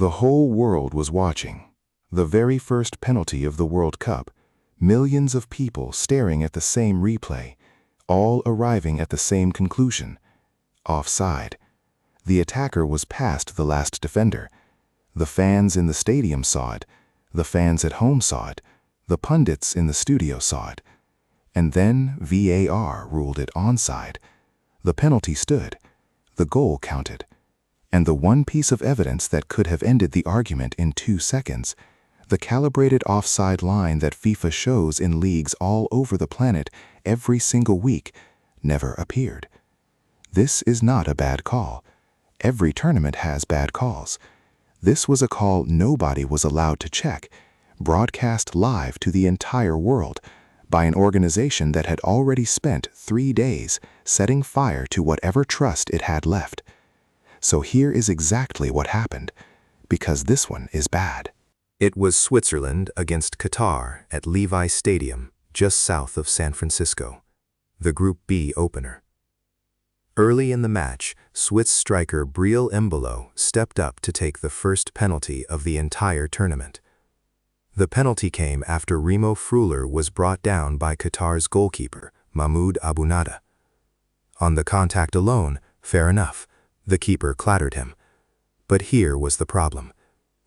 The whole world was watching. The very first penalty of the World Cup, millions of people staring at the same replay, all arriving at the same conclusion: offside. The attacker was past the last defender. The fans in the stadium saw it. The fans at home saw it. The pundits in the studio saw it. And then VAR ruled it onside. The penalty stood. The goal counted. And the one piece of evidence that could have ended the argument in 2 seconds, the calibrated offside line that FIFA shows in leagues all over the planet every single week, never appeared. This is not a bad call. Every tournament has bad calls. This was a call nobody was allowed to check, broadcast live to the entire world by an organization that had already spent 3 days setting fire to whatever trust it had left. So here is exactly what happened, because this one is bad. It was Switzerland against Qatar at Levi Stadium, just south of San Francisco, the Group B opener. Early in the match, Swiss striker Breel Embolo stepped up to take the first penalty of the entire tournament. The penalty came after Remo Freuler was brought down by Qatar's goalkeeper, Mahmoud Abunada. On the contact alone, fair enough, the keeper clattered him. But here was the problem.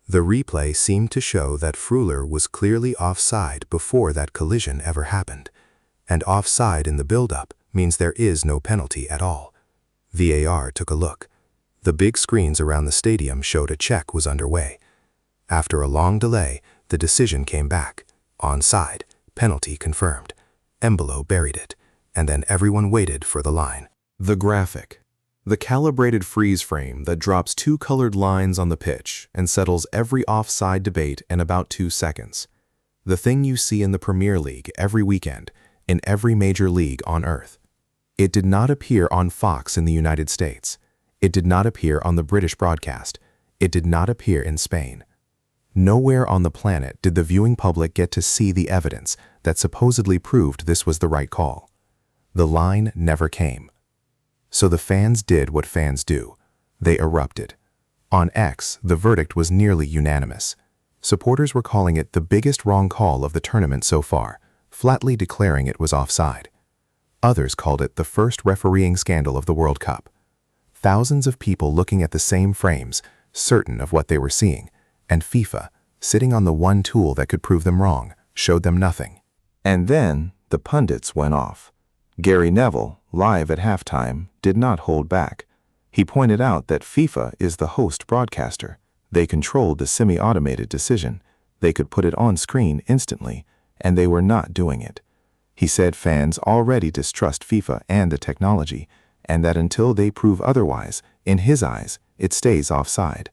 The replay seemed to show that Freuler was clearly offside before that collision ever happened. And offside in the build-up means there is no penalty at all. VAR took a look. The big screens around the stadium showed a check was underway. After a long delay, the decision came back. Onside, penalty confirmed. Embolo buried it, and then everyone waited for the line. The graphic. The calibrated freeze frame that drops 2 colored lines on the pitch and settles every offside debate in about 2 seconds. The thing you see in the Premier League every weekend, in every major league on Earth. It did not appear on Fox in the United States. It did not appear on the British broadcast. It did not appear in Spain. Nowhere on the planet did the viewing public get to see the evidence that supposedly proved this was the right call. The line never came. So the fans did what fans do. They erupted. On X, the verdict was nearly unanimous. Supporters were calling it the biggest wrong call of the tournament so far, flatly declaring it was offside. Others called it the first refereeing scandal of the World Cup. Thousands of people looking at the same frames, certain of what they were seeing, and FIFA, sitting on the one tool that could prove them wrong, showed them nothing. And then the pundits went off. Gary Neville, live at halftime, did not hold back. He pointed out that FIFA is the host broadcaster. They controlled the semi-automated decision. They could put it on screen instantly, and they were not doing it. He said fans already distrust FIFA and the technology, and that until they prove otherwise, in his eyes, it stays offside.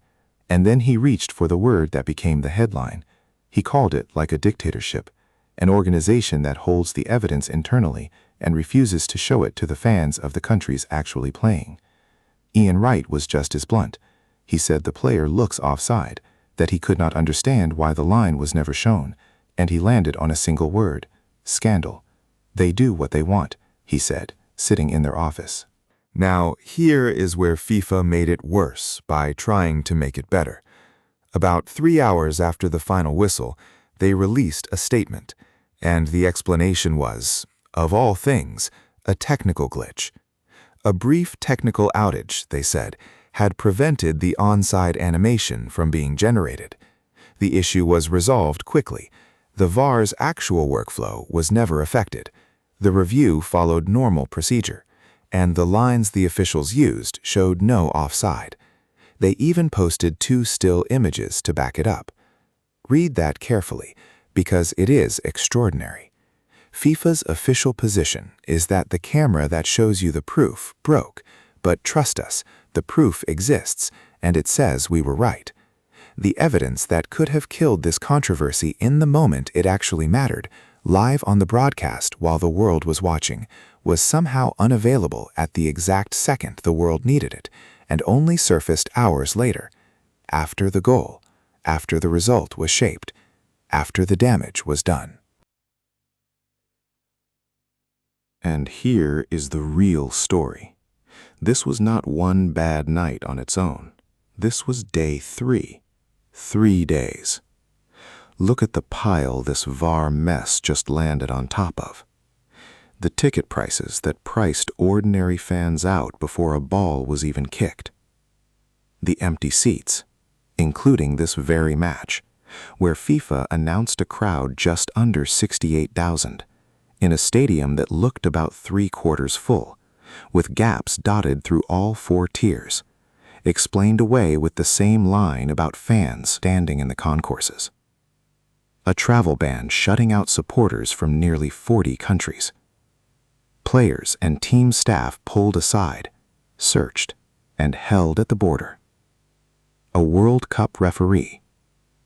And then he reached for the word that became the headline. He called it like a dictatorship, an organization that holds the evidence internally and refuses to show it to the fans of the countries actually playing. Ian Wright was just as blunt. He said the player looks offside, that he could not understand why the line was never shown, and he landed on a single word: scandal. They do what they want, he said, sitting in their office. Now, here is where FIFA made it worse by trying to make it better. About 3 hours after the final whistle, they released a statement, and the explanation was, of all things, a technical glitch. A brief technical outage, they said, had prevented the onside animation from being generated. The issue was resolved quickly. The VAR's actual workflow was never affected. The review followed normal procedure, and the lines the officials used showed no offside. They even posted 2 still images to back it up. Read that carefully, because it is extraordinary. FIFA's official position is that the camera that shows you the proof broke, but trust us, the proof exists, and it says we were right. The evidence that could have killed this controversy in the moment it actually mattered, live on the broadcast while the world was watching, was somehow unavailable at the exact second the world needed it, and only surfaced hours later, after the goal, after the result was shaped, after the damage was done. And here is the real story. This was not one bad night on its own. This was day 3. 3 days. Look at the pile this VAR mess just landed on top of. The ticket prices that priced ordinary fans out before a ball was even kicked. The empty seats, including this very match, where FIFA announced a crowd just under 68,000, in a stadium that looked about 3/4 full, with gaps dotted through all 4 tiers, explained away with the same line about fans standing in the concourses. A travel ban shutting out supporters from nearly 40 countries. Players and team staff pulled aside, searched, and held at the border. A World Cup referee,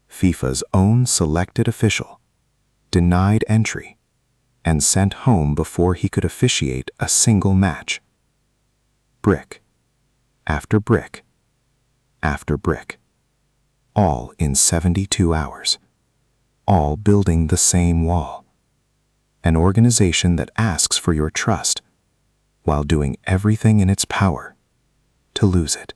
FIFA's own selected official, denied entry and sent home before he could officiate a single match. Brick after brick after brick, all in 72 hours, all building the same wall. An organization that asks for your trust while doing everything in its power to lose it.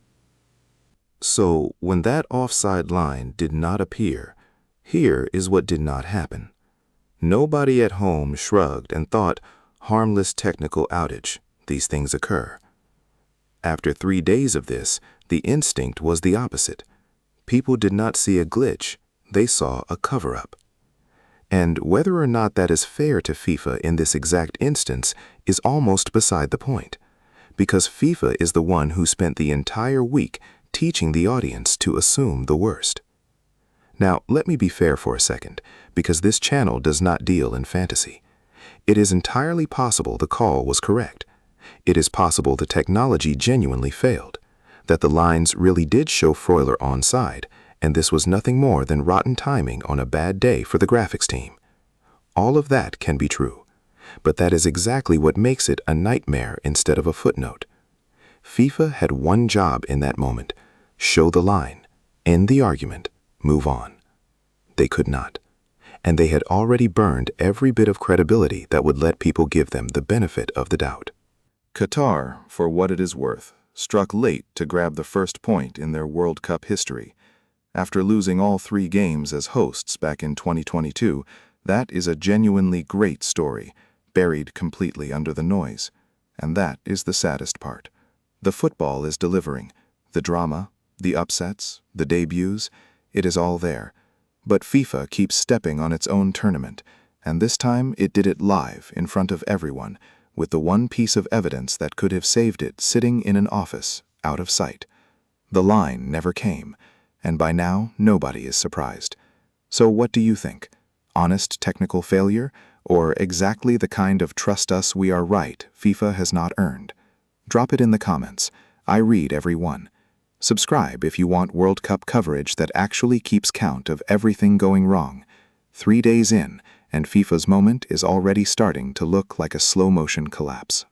So when that offside line did not appear, here is what did not happen. Nobody at home shrugged and thought, harmless technical outage, these things occur. After 3 days of this, the instinct was the opposite. People did not see a glitch, they saw a cover-up. And whether or not that is fair to FIFA in this exact instance is almost beside the point, because FIFA is the one who spent the entire week teaching the audience to assume the worst. Now, let me be fair for a second, because this channel does not deal in fantasy. It is entirely possible the call was correct. It is possible the technology genuinely failed, that the lines really did show Freuler onside, and this was nothing more than rotten timing on a bad day for the graphics team. All of that can be true, but that is exactly what makes it a nightmare instead of a footnote. FIFA had one job in that moment: show the line, end the argument, move on. They could not, and they had already burned every bit of credibility that would let people give them the benefit of the doubt. Qatar, for what it is worth, struck late to grab the first point in their World Cup history. After losing all 3 games as hosts back in 2022, that is a genuinely great story, buried completely under the noise. And that is the saddest part. The football is delivering. The drama, the upsets, the debuts, it is all there. But FIFA keeps stepping on its own tournament, and this time it did it live in front of everyone, with the one piece of evidence that could have saved it sitting in an office, out of sight. The line never came, and by now nobody is surprised. So what do you think? Honest technical failure, or exactly the kind of trust us we are right FIFA has not earned? Drop it in the comments. I read every one. Subscribe if you want World Cup coverage that actually keeps count of everything going wrong. 3 days in, and FIFA's moment is already starting to look like a slow-motion collapse.